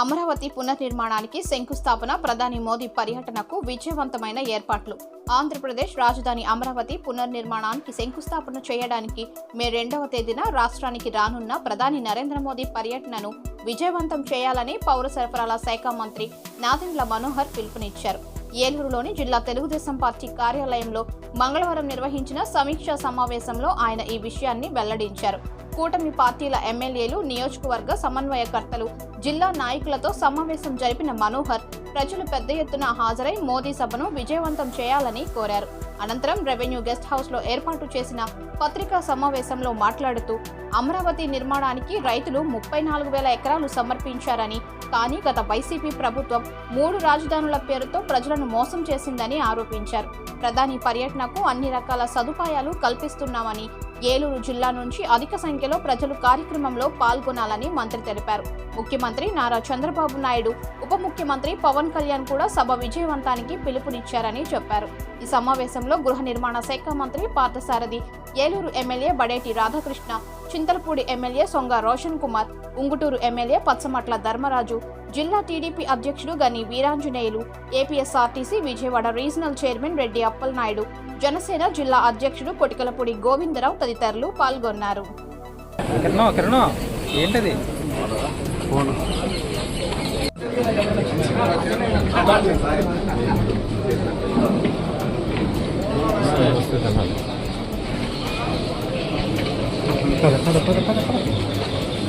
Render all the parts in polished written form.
అమరావతి పునర్నిర్మాణానికి శంకుస్థాపన ప్రధాని మోదీ పర్యటనకు విజయవంతమైన ఏర్పాట్లు. ఆంధ్రప్రదేశ్ రాజధాని అమరావతి పునర్నిర్మాణానికి శంకుస్థాపన చేయడానికి మే 2వ తేదీన రాష్ట్రానికి రానున్న ప్రధాని నరేంద్ర మోదీ పర్యటనను విజయవంతం చేయాలని పౌర సరఫరాల శాఖ మంత్రి నాదెండ్ల మనోహర్ పిలుపునిచ్చారు. ఏలూరులోని జిల్లా తెలుగుదేశం పార్టీ కార్యాలయంలో మంగళవారం నిర్వహించిన సమీక్షా సమావేశంలో ఆయన ఈ విషయాన్ని వెల్లడించారు. కూటమి పార్టీల ఎమ్మెల్యేలు, నియోజకవర్గ సమన్వయకర్తలు, జిల్లా నాయకులతో సమావేశం జరిపిన మనోహర్ ప్రజలు పెద్ద ఎత్తున హాజరై మోదీ సభను విజయవంతం చేయాలని కోరారు. అనంతరం రెవెన్యూ గెస్ట్ హౌస్ లో ఏర్పాటు చేసిన పత్రికా సమావేశంలో మాట్లాడుతూ అమరావతి నిర్మాణానికి రైతులు 34,000 ఎకరాలు సమర్పించారని, కానీ గత వైసీపీ ప్రభుత్వం 3 రాజధానుల పేరుతో ప్రజలను మోసం చేసిందని ఆరోపించారు. ప్రధాని పర్యటనకు అన్ని రకాల సదుపాయాలు కల్పిస్తున్నామని, ఏలూరు జిల్లా నుంచి అధిక సంఖ్యలో ప్రజలు కార్యక్రమంలో పాల్గొనాలని మంత్రి తెలిపారు. ముఖ్యమంత్రి నారా చంద్రబాబు నాయుడు, ఉప ముఖ్యమంత్రి పవన్ కళ్యాణ్ కూడా సభ విజయవంతానికి పిలుపునిచ్చారని చెప్పారు. ఈ సమావేశంలో గృహ నిర్మాణ శాఖ మంత్రి పార్థసారథి, ఏలూరు ఎమ్మెల్యే బడేటి రాధాకృష్ణ, చింతలపూడి ఎమ్మెల్యే సొంగ రోషన్ కుమార్, ఉంగుటూరు ఎమ్మెల్యే పచ్చమట్ల ధర్మరాజు, జిల్లా టీడీపీ అధ్యక్షుడు గని Veeranjaneyulu, APSRTC Vijayawada regional chairman Reddy Appalanaidu, Janasena జిల్లా అధ్యక్షుడు కొటికలపూడి గోవిందరావు తదితరులు పాల్గొన్నారు.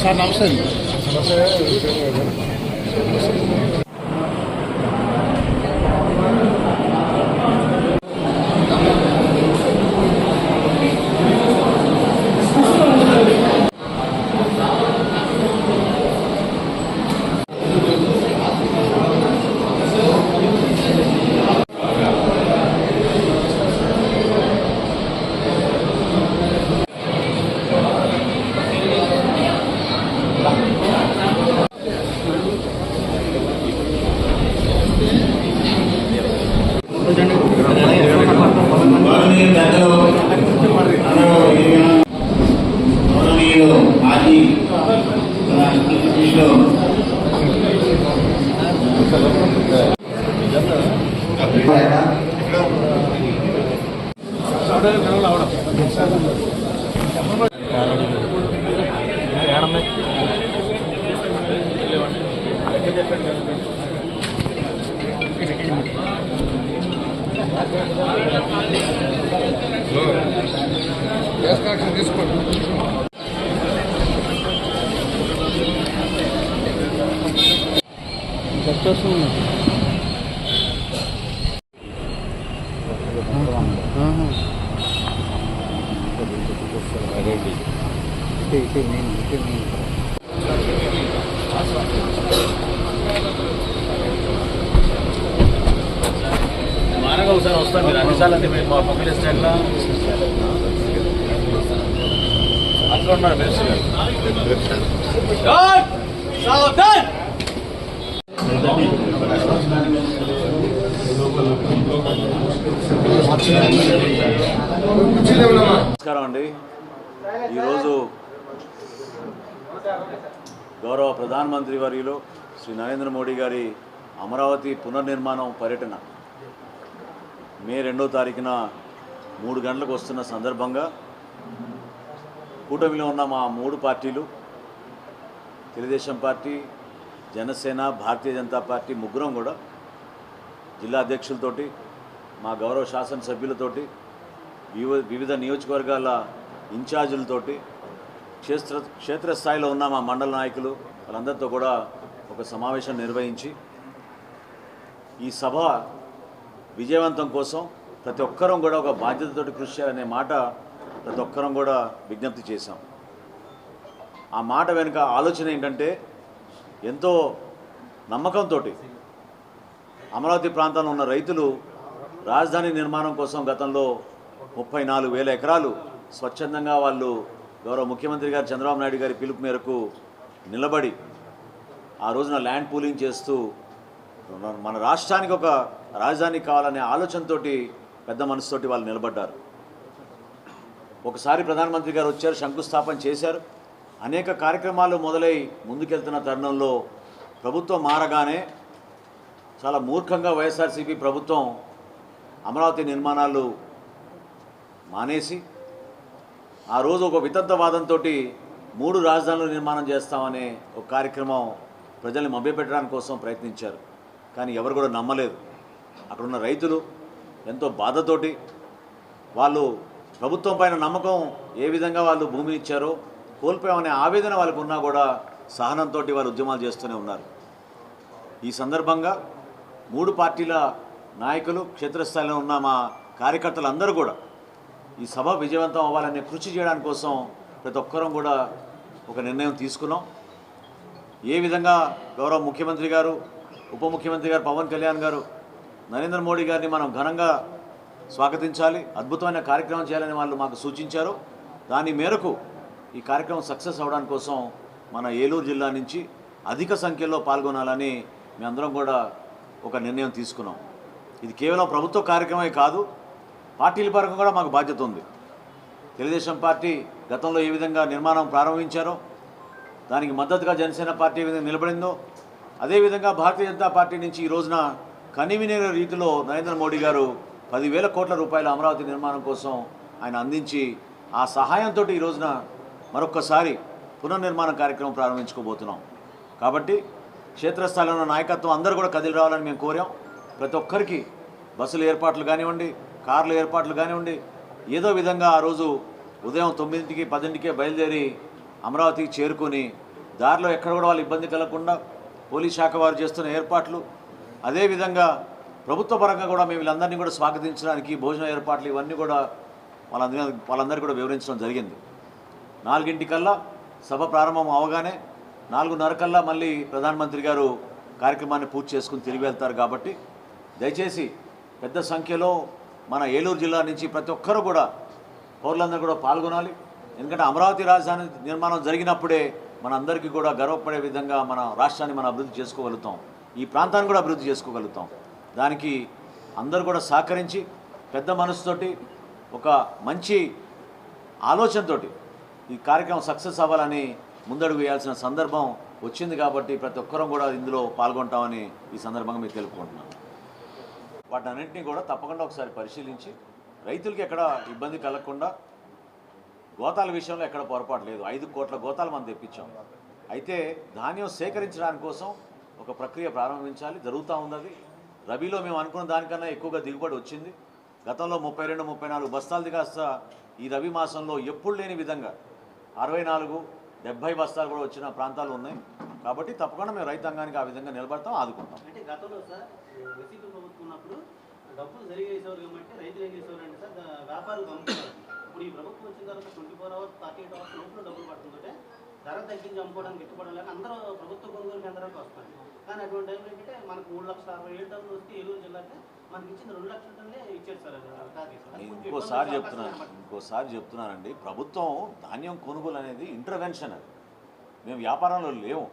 సార్ నమస్తే. మానగా ఒకసారి వస్తాను. మీరు అన్నిసార్లు అంటే మీరు పబ్లిక్ స్టాండ్లో అక్కడ ఉన్నారు. నమస్కారం అండి. ఈరోజు గౌరవ ప్రధానమంత్రి వర్యులు శ్రీ నరేంద్ర మోడీ గారి అమరావతి పునర్నిర్మాణం పర్యటన మే 2వ తారీఖున 3 గంటలకు వస్తున్న సందర్భంగా కూటమిలో ఉన్న మా 3 పార్టీలు, తెలుగుదేశం పార్టీ, జనసేన, భారతీయ జనతా పార్టీ ముగ్గురం కూడా జిల్లా అధ్యక్షులతోటి, మా గౌరవ శాసనసభ్యులతోటి, వివిధ నియోజకవర్గాల ఇన్ఛార్జీలతోటి, క్షేత్రస్థాయిలో ఉన్న మా మండల నాయకులు వాళ్ళందరితో కూడా ఒక సమావేశం నిర్వహించి ఈ సభ విజయవంతం కోసం ప్రతి ఒక్కరం కూడా ఒక బాధ్యతతోటి కృషి చేయాలనే మాట ప్రతి ఒక్కరం కూడా విజ్ఞప్తి చేశాం. ఆ మాట వెనుక ఆలోచన ఏంటంటే, ఎంతో నమ్మకంతో అమరావతి ప్రాంతంలో ఉన్న రైతులు రాజధాని నిర్మాణం కోసం గతంలో 34,000 ఎకరాలు స్వచ్ఛందంగా వాళ్ళు గౌరవ ముఖ్యమంత్రి గారు చంద్రబాబు నాయుడు గారి పిలుపు మేరకు నిలబడి ఆ రోజున ల్యాండ్ పూలింగ్ చేస్తూ మన రాష్ట్రానికి ఒక రాజధాని కావాలనే ఆలోచనతో పెద్ద మనసుతోటి వాళ్ళు నిలబడ్డారు. ఒకసారి ప్రధానమంత్రి గారు వచ్చారు, శంకుస్థాపన చేశారు. అనేక కార్యక్రమాలు మొదలై ముందుకెళ్తున్న తరుణంలో ప్రభుత్వం మారగానే చాలా మూర్ఖంగా వైఎస్ఆర్సీపీ ప్రభుత్వం అమరావతి నిర్మాణాలు మానేసి ఆ రోజు ఒక వితంతవాదంతో 3 రాజధానులు నిర్మాణం చేస్తామనే ఒక కార్యక్రమం ప్రజల్ని మభ్యపెట్టడానికి కోసం ప్రయత్నించారు. కానీ ఎవరు కూడా నమ్మలేదు. అక్కడున్న రైతులు ఎంతో బాధతోటి వాళ్ళు ప్రభుత్వం పైన నమ్మకం ఏ విధంగా వాళ్ళు భూమిని ఇచ్చారో కోల్పోయామనే ఆవేదన వాళ్ళకు ఉన్నా కూడా సహనంతో వాళ్ళు ఉద్యమాలు చేస్తూనే ఉన్నారు. ఈ సందర్భంగా 3 పార్టీల నాయకులు, క్షేత్రస్థాయిలో ఉన్న మా కార్యకర్తలు అందరూ కూడా ఈ సభ విజయవంతం అవ్వాలనే కృషి చేయడానికి కోసం ప్రతి ఒక్కరం కూడా ఒక నిర్ణయం తీసుకున్నాం. ఏ విధంగా గౌరవ ముఖ్యమంత్రి గారు, ఉప ముఖ్యమంత్రి గారు పవన్ కళ్యాణ్ గారు, నరేంద్ర మోడీ గారిని మనం ఘనంగా స్వాగతించాలి, అద్భుతమైన కార్యక్రమం చేయాలని వాళ్ళు మాకు సూచించారు. దాని మేరకు ఈ కార్యక్రమం సక్సెస్ అవ్వడానికి కోసం మన ఏలూరు జిల్లా నుంచి అధిక సంఖ్యలో పాల్గొనాలని మేమందరం కూడా ఒక నిర్ణయం తీసుకున్నాం. ఇది కేవలం ప్రభుత్వ కార్యక్రమే కాదు, పార్టీల పరంగా కూడా మాకు బాధ్యత ఉంది. తెలుగుదేశం పార్టీ గతంలో ఏ విధంగా నిర్మాణం ప్రారంభించారో దానికి మద్దతుగా జనసేన పార్టీ ఏ విధంగా నిలబడిందో అదేవిధంగా భారతీయ జనతా పార్టీ నుంచి ఈ రోజున కనివినేర రీతిలో నరేంద్ర మోడీ గారు 10,000 కోట్ల రూపాయల అమరావతి నిర్మాణం కోసం ఆయన అందించి ఆ సహాయంతో ఈ రోజున మరొక్కసారి పునర్నిర్మాణ కార్యక్రమం ప్రారంభించుకోబోతున్నాం. కాబట్టి క్షేత్రస్థాయిలో ఉన్న నాయకత్వం అందరూ కూడా కదిలి రావాలని మేము కోరాం. ప్రతి ఒక్కరికి బస్సుల ఏర్పాట్లు కానివ్వండి, కార్ల ఏర్పాట్లు కానివ్వండి, ఏదో విధంగా ఆ రోజు ఉదయం 9కి 10కే బయలుదేరి అమరావతికి చేరుకొని దారిలో ఎక్కడ కూడా వాళ్ళు ఇబ్బంది కలగకుండా పోలీస్ శాఖ వారు చేస్తున్న ఏర్పాట్లు, అదేవిధంగా ప్రభుత్వ పరంగా కూడా మేము వీళ్ళందరినీ కూడా స్వాగతించడానికి భోజన ఏర్పాట్లు ఇవన్నీ కూడా వాళ్ళందరికీ కూడా వివరించడం జరిగింది. 4 సభ ప్రారంభం అవగానే 4:30 మళ్ళీ ప్రధానమంత్రి గారు కార్యక్రమాన్ని పూర్తి చేసుకుని తిరిగి వెళ్తారు. కాబట్టి దయచేసి పెద్ద సంఖ్యలో మన ఏలూరు జిల్లా నుంచి ప్రతి ఒక్కరూ కూడా పౌరులందరూ కూడా పాల్గొనాలి. ఎందుకంటే అమరావతి రాజధాని నిర్మాణం జరిగినప్పుడే మనందరికీ కూడా గర్వపడే విధంగా మన రాష్ట్రాన్ని మనం అభివృద్ధి చేసుకోగలుగుతాం, ఈ ప్రాంతాన్ని కూడా అభివృద్ధి చేసుకోగలుగుతాం. దానికి అందరూ కూడా సహకరించి పెద్ద మనసుతోటి ఒక మంచి ఆలోచనతోటి ఈ కార్యక్రమం సక్సెస్ అవ్వాలని ముందడుగు వేయాల్సిన సందర్భం వచ్చింది. కాబట్టి ప్రతి ఒక్కరం కూడా ఇందులో పాల్గొంటామని ఈ సందర్భంగా మీకు తెలుపుకుంటున్నాను. వాటన్నింటినీ కూడా తప్పకుండా ఒకసారి పరిశీలించి రైతులకి ఎక్కడ ఇబ్బంది కలగకుండా, గోతాల విషయంలో ఎక్కడ పొరపాటు లేదు. 5 కోట్ల గోతాలు మనం తెప్పించాం. అయితే ధాన్యం సేకరించడానికి కోసం ఒక ప్రక్రియ ప్రారంభించాలి, జరుగుతూ ఉన్నది. రబీలో మేము అనుకున్న దానికన్నా ఎక్కువగా దిగుబడి వచ్చింది. గతంలో 32-34 బస్తాలు కాస్త ఈ రబీ మాసంలో ఎప్పుడు లేని విధంగా 64-70 బస్తాలు కూడా వచ్చిన ప్రాంతాలు ఉన్నాయి. కాబట్టి తప్పకుండా మేము రైతాంగానికి ఆ విధంగా నిలబడతాం, ఆదుకుంటాం. అంటే గతంలో సార్ వైసీపీ ప్రభుత్వం ఉన్నప్పుడు డబ్బులు జరిగేసేవారు ఏమంటే రైతులు ఏం చేసేవారు అంటే సార్ వ్యాపారులు అమ్ముతున్నారు. ఇప్పుడు ఈ ప్రభుత్వం వచ్చిన తర్వాత 24 hours 48 hours లోపల డబ్బులు పడుతుందంటే ధర తగ్గించి అమ్ముకోవడానికి గిట్టుబడి లేక అందరూ ప్రభుత్వ కొనుగోలు కేంద్రానికి వస్తారు. కానీ అటువంటి టైంలో ఏంటంటే మనకు 3,67,000 టన్నులు వస్తే ఏలూరు జిల్లాకి మనకి ఇచ్చిన 2 లక్షల టన్నులే ఇచ్చారు సార్. ఇంకోసారి చెప్తున్నానండి, ప్రభుత్వం ధాన్యం కొనుగోలు అనేది ఇంటర్వెన్షన్. అది మేము వ్యాపారంలో లేవు.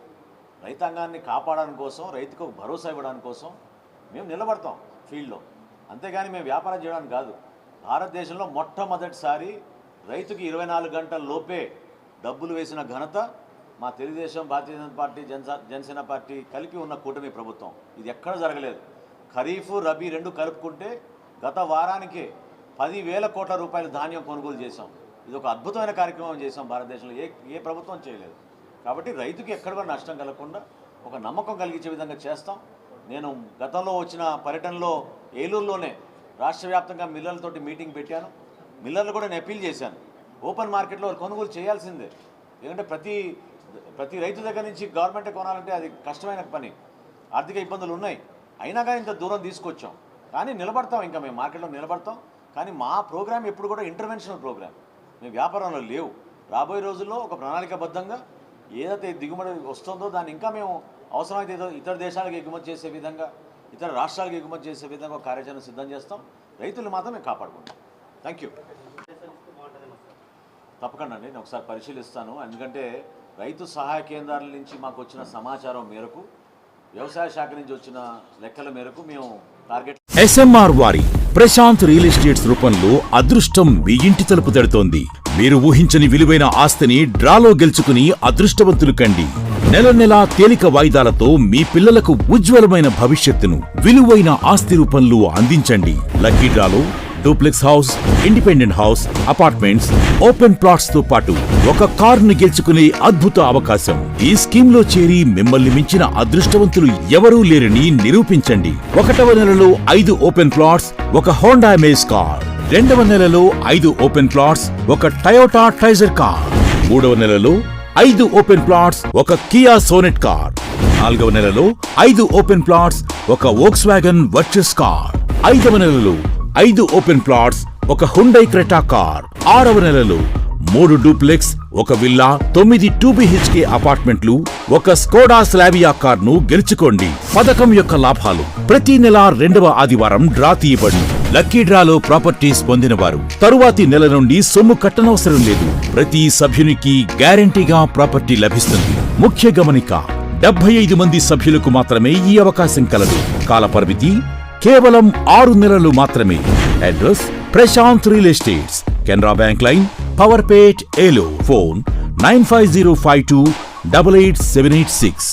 రైతాంగాన్ని కాపాడడం కోసం, రైతుకు భరోసా ఇవ్వడానికి కోసం మేము నిలబడతాం ఫీల్డ్లో, అంతేగాని మేము వ్యాపారం చేయడానికి కాదు. భారతదేశంలో మొట్టమొదటిసారి రైతుకి 24 గంటల లోపే డబ్బులు వేసిన ఘనత మా తెలుగుదేశం, భారతీయ జనతా పార్టీ, జనసేన పార్టీ కలిపి ఉన్న కూటమి ప్రభుత్వం. ఇది ఎక్కడ జరగలేదు. ఖరీఫ్, రబీ 2 కలుపుకుంటే గత వారానికే 10,000 కోట్ల రూపాయల ధాన్యం కొనుగోలు చేశాం. ఇది ఒక అద్భుతమైన కార్యక్రమం చేశాం. భారతదేశంలో ఏ ప్రభుత్వం చేయలేదు. కాబట్టి రైతుకి ఎక్కడ కూడా నష్టం కలగకుండా ఒక నమ్మకం కలిగించే విధంగా చేస్తాం. నేను గతంలో వచ్చిన పర్యటనలో ఏలూరులోనే రాష్ట్ర వ్యాప్తంగా మిల్లర్లతోటి మీటింగ్ పెట్టాను. మిల్లర్లు కూడా నేను అప్పీల్ చేశాను, ఓపెన్ మార్కెట్లో కొనుగోలు చేయాల్సిందే. ఎందుకంటే ప్రతి రైతు దగ్గర నుంచి గవర్నమెంటే కొనాలంటే అది కష్టమైన పని, ఆర్థిక ఇబ్బందులు ఉన్నాయి. అయినా కానీ ఇంత దూరం తీసుకొచ్చాం. కానీ నిలబడతాం, ఇంకా మేము మార్కెట్లో నిలబడతాం. కానీ మా ప్రోగ్రామ్ ఎప్పుడు కూడా ఇంటర్వెన్షనల్ ప్రోగ్రామ్, మేము వ్యాపారంలో లేవు. రాబోయే రోజుల్లో ఒక ప్రణాళికాబద్ధంగా ఏదైతే దిగుమతి వస్తుందో దాన్ని ఇంకా మేము అవసరమైతే ఇతర దేశాలకు ఎగుమతి చేసే విధంగా, ఇతర రాష్ట్రాలకు ఎగుమతి చేసే విధంగా ఒక కార్యాచరణ సిద్ధం చేస్తాం. రైతులు మాత్రం మేము కాపాడుకుంటాం. Thank you. తప్పకుండా అండి, నేను ఒకసారి పరిశీలిస్తాను. ఎందుకంటే రైతు సహాయ కేంద్రాల నుంచి మాకు వచ్చిన సమాచారం మేరకు, వ్యవసాయ శాఖ నుంచి వచ్చిన లెక్కల మేరకు మేము టార్గెట్ SMR వారి ప్రశాంత్ రియల్ ఎస్టేట్స్ రూపంలో అదృష్టం మీ ఇంటి తలుపు తడుతోంది. మీరు ఊహించని విలువైన ఆస్తిని డ్రాలో గెలుచుకుని అదృష్టవంతులు కండి. నెల నెలా తేలిక వాయిదాలతో మీ పిల్లలకు ఉజ్వలమైన భవిష్యత్తును విలువైన ఆస్తి రూపంలో అందించండి. లక్కీ డ్రాలో duplex house, independent house, apartments, open plots తో పాటు ఒక కారును గెలుచుకునే అద్భుత అవకాశం. ఈ స్కీమ్ లో చేరి మిమ్మల్ని మించిన అదృష్టవంతులు ఎవరూ లేరని నిరూపించండి. 1వ నెలలో 5 ఓపెన్ ప్లాట్స్, ఒక హోండా అమేజ్ కార్. 2వ నెలలో 5 ఓపెన్ ప్లాట్స్, ఒక టయోటా ట్రైజర్ కార్. 3వ నెలలో 5 ఓపెన్ ప్లాట్స్, ఒక కియా సోనెట్ కార్. 4వ నెలలో 5 ఓపెన్ ప్లాట్స్, ఒక వోక్స్వాగన్ వర్చస్ కార్. 5వ నెలలో 5 ఓపెన్ ప్లాట్స్, ఒక హుండై క్రెటా కార్. 6వ నెలలో 3 డూప్లెక్స్, ఒక విల్లా, 9 2BHK అపార్ట్మెంట్లు, ఒక స్కోడా స్లావియా కార్ను గెలుచుకోండి. పథకం యొక్క లాభాలు: ప్రతి నెల 2వ ఆదివారం డ్రా తీయబడి లక్కీ డ్రాలో ప్రాపర్టీస్ పొందినవారు తరువాతి నెల నుండి సొమ్ము కట్టనవసరం లేదు. ప్రతి సభ్యునికి గ్యారంటీగా ప్రాపర్టీ లభిస్తుంది. ముఖ్య గమనిక: 75 మంది సభ్యులకు మాత్రమే ఈ అవకాశం కలదు. కాలపరిమితి కేవలం 6 నెలలు మాత్రమే. Address: Prashant real estates, Canara bank line, Powerpet, Eluru. Phone 9505288786.